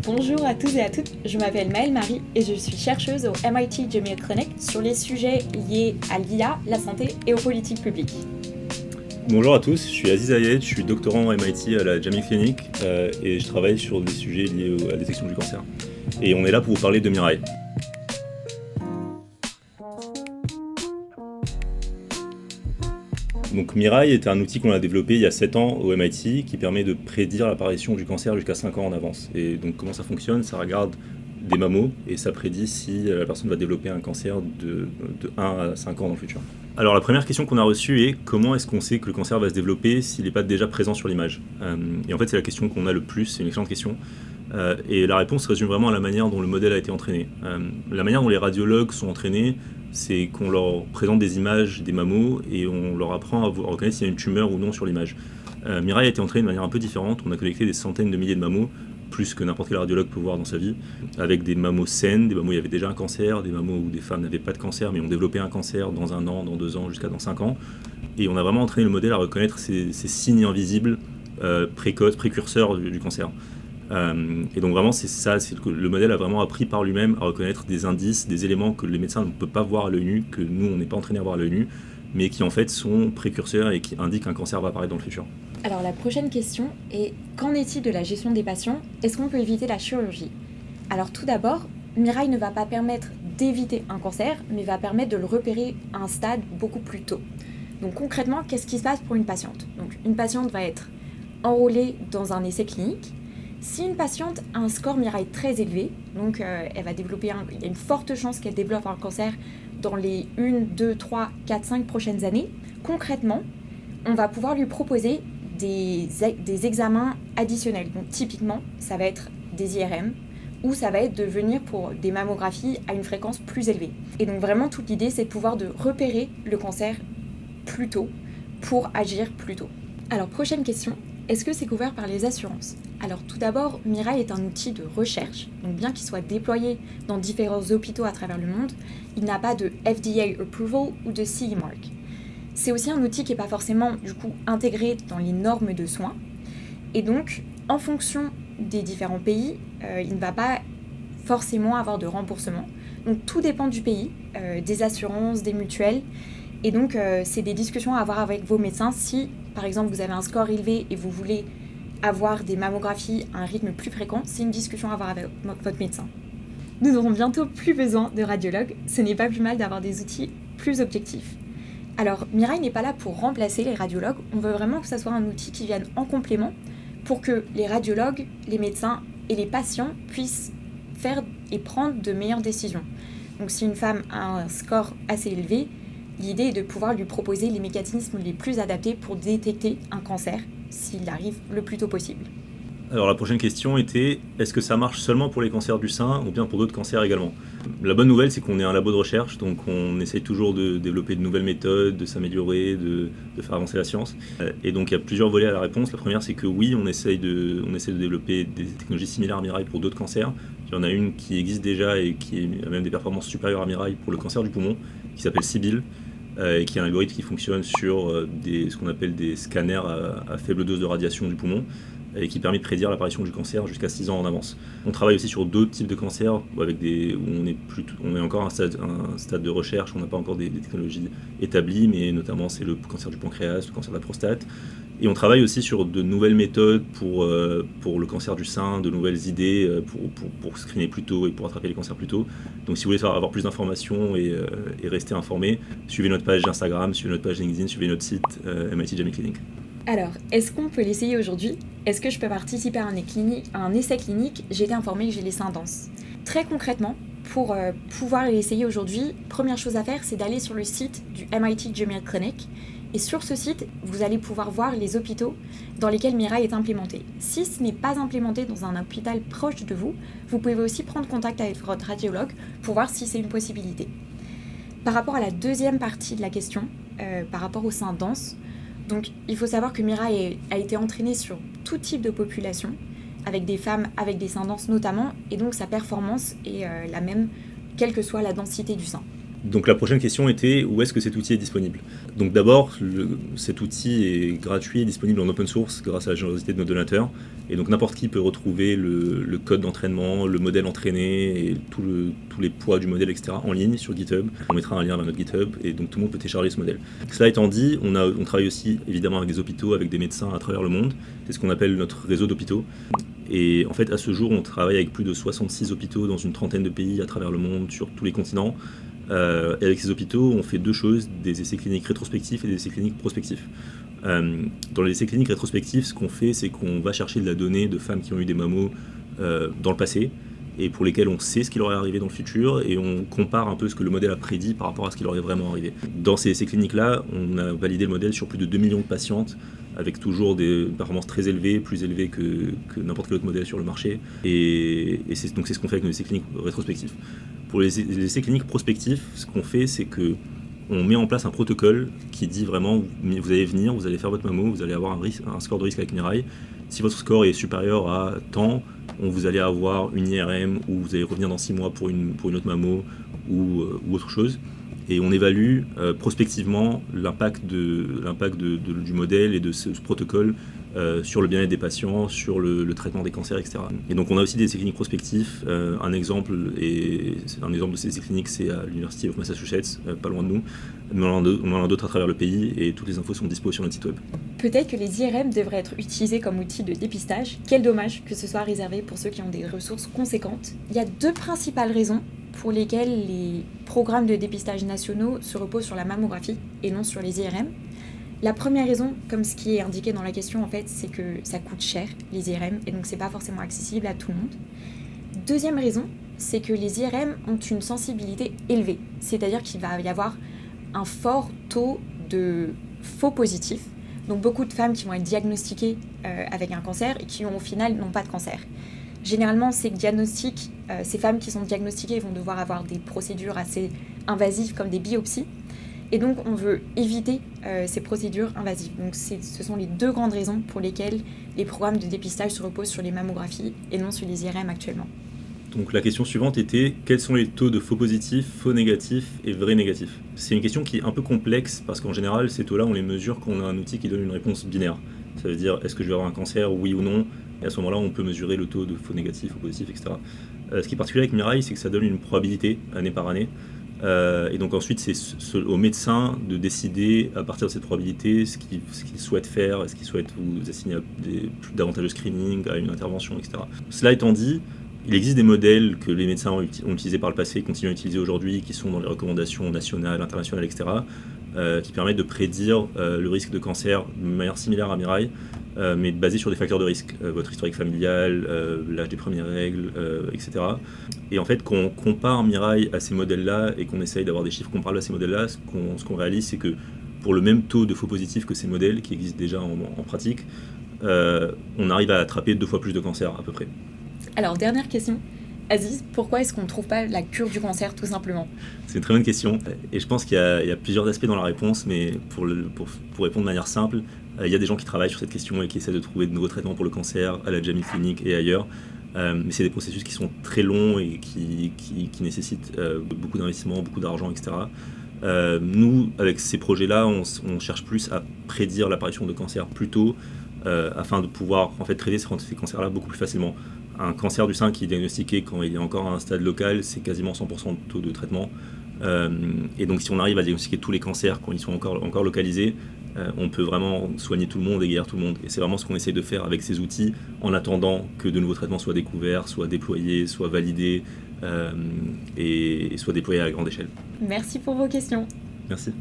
Bonjour à tous et à toutes, je m'appelle Maëlle Marie et je suis chercheuse au MIT Jamie Clinic sur les sujets liés à l'IA, la santé et aux politiques publiques. Bonjour à tous, je suis Aziz Ayed, je suis doctorant à MIT à la Jamie Clinic et je travaille sur des sujets liés à la détection du cancer. Et on est là pour vous parler de Mirai. Donc Mirai est un outil qu'on a développé il y a 7 ans au MIT qui permet de prédire l'apparition du cancer jusqu'à 5 ans en avance. Et donc comment ça fonctionne? Ça regarde des mammos et ça prédit si la personne va développer un cancer de 1 à 5 ans dans le futur. Alors la première question qu'on a reçue est comment est-ce qu'on sait que le cancer va se développer s'il n'est pas déjà présent sur l'image? Et en fait c'est la question qu'on a le plus, c'est une excellente question. Et la réponse résume vraiment à la manière dont le modèle a été entraîné. La manière dont les radiologues sont entraînés, c'est qu'on leur présente des images des mammos et on leur apprend à reconnaître s'il y a une tumeur ou non sur l'image. Mirai a été entraîné de manière un peu différente. On a collecté des centaines de milliers de mammos, plus que n'importe quel radiologue peut voir dans sa vie, avec des mammos saines, des mammos où il y avait déjà un cancer, des mammos où des femmes n'avaient pas de cancer mais ont développé un cancer dans 1 an, dans 2 ans, jusqu'à dans 5 ans. Et on a vraiment entraîné le modèle à reconnaître ces signes invisibles précoces, précurseurs du cancer. Et donc vraiment c'est ça, c'est que le modèle a vraiment appris par lui-même à reconnaître des indices, des éléments que les médecins ne peuvent pas voir à l'œil nu, que nous on n'est pas entraîné à voir à l'œil nu, mais qui en fait sont précurseurs et qui indiquent qu'un cancer va apparaître dans le futur. Alors la prochaine question est, qu'en est-il de la gestion des patients? Est-ce qu'on peut éviter la chirurgie? Alors tout d'abord, Mirai ne va pas permettre d'éviter un cancer, mais va permettre de le repérer à un stade beaucoup plus tôt. Donc concrètement, qu'est-ce qui se passe pour une patiente? Donc une patiente va être enrôlée dans un essai clinique. Si une patiente a un score Mirai très élevé, donc elle va développer il y a une forte chance qu'elle développe un cancer dans les 1, 2, 3, 4, 5 prochaines années, concrètement, on va pouvoir lui proposer des examens additionnels. Donc typiquement, ça va être des IRM ou ça va être de venir pour des mammographies à une fréquence plus élevée. Et donc vraiment, toute l'idée, c'est de pouvoir de repérer le cancer plus tôt pour agir plus tôt. Alors, prochaine question. Est-ce que c'est couvert par les assurances? Alors tout d'abord, Mirai est un outil de recherche, donc bien qu'il soit déployé dans différents hôpitaux à travers le monde, il n'a pas de FDA approval ou de CE mark. C'est aussi un outil qui n'est pas forcément du coup intégré dans les normes de soins, et donc en fonction des différents pays, il ne va pas forcément avoir de remboursement. Donc tout dépend du pays, des assurances, des mutuelles. Et donc, c'est des discussions à avoir avec vos médecins. Si, par exemple, vous avez un score élevé et vous voulez avoir des mammographies à un rythme plus fréquent, c'est une discussion à avoir avec votre médecin. Nous n'aurons bientôt plus besoin de radiologues. Ce n'est pas plus mal d'avoir des outils plus objectifs. Alors, Mirai n'est pas là pour remplacer les radiologues. On veut vraiment que ce soit un outil qui vienne en complément pour que les radiologues, les médecins et les patients puissent faire et prendre de meilleures décisions. Donc, si une femme a un score assez élevé, l'idée est de pouvoir lui proposer les mécanismes les plus adaptés pour détecter un cancer s'il arrive le plus tôt possible. Alors la prochaine question était, est-ce que ça marche seulement pour les cancers du sein ou bien pour d'autres cancers également? La bonne nouvelle, c'est qu'on est un labo de recherche, donc on essaye toujours de développer de nouvelles méthodes, de s'améliorer, de faire avancer la science. Et donc il y a plusieurs volets à la réponse. La première, c'est que oui, on essaie de développer des technologies similaires à Mirai pour d'autres cancers. Il y en a une qui existe déjà et qui a même des performances supérieures à Mirai pour le cancer du poumon, qui s'appelle Sibyl. Et qui est un algorithme qui fonctionne sur ce qu'on appelle des scanners à faible dose de radiation du poumon et qui permet de prédire l'apparition du cancer jusqu'à 6 ans en avance. On travaille aussi sur d'autres types de cancers où on est encore à un stade de recherche, on n'a pas encore des technologies établies, mais notamment c'est le cancer du pancréas, le cancer de la prostate. Et on travaille aussi sur de nouvelles méthodes pour le cancer du sein, de nouvelles idées pour screener plus tôt et pour attraper les cancers plus tôt. Donc si vous voulez avoir plus d'informations et rester informé, suivez notre page Instagram, suivez notre page LinkedIn, suivez notre site MIT Jamie Clinic. Alors, est-ce qu'on peut l'essayer aujourd'hui? Est-ce que je peux participer à un essai clinique? J'ai été informée que j'ai les seins denses. Très concrètement, pour pouvoir l'essayer aujourd'hui, première chose à faire, c'est d'aller sur le site du MIT Jamie Clinic. Et sur ce site, vous allez pouvoir voir les hôpitaux dans lesquels Mirai est implémenté. Si ce n'est pas implémenté dans un hôpital proche de vous, vous pouvez aussi prendre contact avec votre radiologue pour voir si c'est une possibilité. Par rapport à la deuxième partie de la question, par rapport aux seins denses, donc il faut savoir que Mirai a été entraîné sur tout type de population, avec des femmes avec des seins denses notamment, et donc sa performance est la même, quelle que soit la densité du sein. Donc la prochaine question était où est-ce que cet outil est disponible. Donc d'abord, cet outil est gratuit et disponible en open source grâce à la générosité de nos donateurs. Et donc n'importe qui peut retrouver le code d'entraînement, le modèle entraîné et tous les poids du modèle, etc. en ligne sur GitHub. On mettra un lien vers notre GitHub et donc tout le monde peut télécharger ce modèle. Cela étant dit, on travaille aussi évidemment avec des hôpitaux, avec des médecins à travers le monde. C'est ce qu'on appelle notre réseau d'hôpitaux. Et en fait, à ce jour, on travaille avec plus de 66 hôpitaux dans une trentaine de pays à travers le monde, sur tous les continents. Et avec ces hôpitaux, on fait deux choses, des essais cliniques rétrospectifs et des essais cliniques prospectifs. Dans les essais cliniques rétrospectifs, ce qu'on fait, c'est qu'on va chercher de la donnée de femmes qui ont eu des mammos dans le passé et pour lesquelles on sait ce qui leur est arrivé dans le futur et on compare un peu ce que le modèle a prédit par rapport à ce qui leur est vraiment arrivé. Dans ces essais cliniques-là, on a validé le modèle sur plus de 2 millions de patientes avec toujours des performances très élevées, plus élevées que n'importe quel autre modèle sur le marché. Et c'est ce qu'on fait avec nos essais cliniques rétrospectifs. Pour les essais cliniques prospectifs, ce qu'on fait, c'est qu'on met en place un protocole qui dit vraiment, vous allez venir, vous allez faire votre mammo, vous allez avoir un score de risque avec Mirai. Si votre score est supérieur à tant, vous allez avoir une IRM ou vous allez revenir dans 6 mois pour une autre mammo ou autre chose. Et on évalue prospectivement l'impact du modèle et de ce protocole sur le bien-être des patients, sur le traitement des cancers, etc. Et donc on a aussi des essais cliniques prospectifs. Un exemple de ces essais cliniques, c'est à l'University of Massachusetts, pas loin de nous. On en a d'autres à travers le pays et toutes les infos sont disponibles sur notre site web. Peut-être que les IRM devraient être utilisés comme outil de dépistage. Quel dommage que ce soit réservé pour ceux qui ont des ressources conséquentes. Il y a 2 principales raisons pour lesquelles les programmes de dépistage nationaux se reposent sur la mammographie et non sur les IRM. La première raison, comme ce qui est indiqué dans la question en fait, c'est que ça coûte cher, les IRM, et donc c'est pas forcément accessible à tout le monde. Deuxième raison, c'est que les IRM ont une sensibilité élevée, c'est-à-dire qu'il va y avoir un fort taux de faux positifs, donc beaucoup de femmes qui vont être diagnostiquées avec un cancer et qui au final n'ont pas de cancer. Généralement, ces femmes qui sont diagnostiquées vont devoir avoir des procédures assez invasives comme des biopsies. Et donc, on veut éviter ces procédures invasives. Donc, ce sont les 2 grandes raisons pour lesquelles les programmes de dépistage se reposent sur les mammographies et non sur les IRM actuellement. Donc, la question suivante était quels sont les taux de faux positifs, faux négatifs et vrais négatifs ? C'est une question qui est un peu complexe parce qu'en général, ces taux-là, on les mesure quand on a un outil qui donne une réponse binaire. Ça veut dire est-ce que je vais avoir un cancer, oui ou non ? Et à ce moment-là, on peut mesurer le taux de faux négatifs, faux positifs, etc. Ce qui est particulier avec Mirai, c'est que ça donne une probabilité année par année. Et donc ensuite, c'est au médecin de décider à partir de cette probabilité ce qu'il souhaite faire, est-ce qu'il souhaite vous assigner à davantage de screening, à une intervention, etc. Cela étant dit, il existe des modèles que les médecins ont utilisés par le passé, continuent à utiliser aujourd'hui, qui sont dans les recommandations nationales, internationales, etc., qui permettent de prédire le risque de cancer de manière similaire à Mirai, mais basé sur des facteurs de risque, votre historique familial, l'âge des premières règles, etc. Et en fait, quand on compare Mirai à ces modèles-là et qu'on essaye d'avoir des chiffres comparables à ces modèles-là, ce qu'on réalise, c'est que pour le même taux de faux positifs que ces modèles, qui existent déjà en pratique, on arrive à attraper 2 fois plus de cancers à peu près. Alors, dernière question. Aziz, pourquoi est-ce qu'on ne trouve pas la cure du cancer tout simplement ? C'est une très bonne question et je pense qu'il y a plusieurs aspects dans la réponse, mais pour répondre de manière simple, il y a des gens qui travaillent sur cette question et qui essaient de trouver de nouveaux traitements pour le cancer à la Jamie Clinic et ailleurs, mais c'est des processus qui sont très longs et qui nécessitent beaucoup d'investissement, beaucoup d'argent, etc. Nous, avec ces projets-là, on cherche plus à prédire l'apparition de cancers plus tôt afin de pouvoir en fait traiter ces cancers-là beaucoup plus facilement. Un cancer du sein qui est diagnostiqué quand il est encore à un stade local, c'est quasiment 100% de taux de traitement. Et donc si on arrive à diagnostiquer tous les cancers quand ils sont encore localisés, on peut vraiment soigner tout le monde et guérir tout le monde. Et c'est vraiment ce qu'on essaie de faire avec ces outils en attendant que de nouveaux traitements soient découverts, soient déployés, soient validés et soient déployés à grande échelle. Merci pour vos questions. Merci.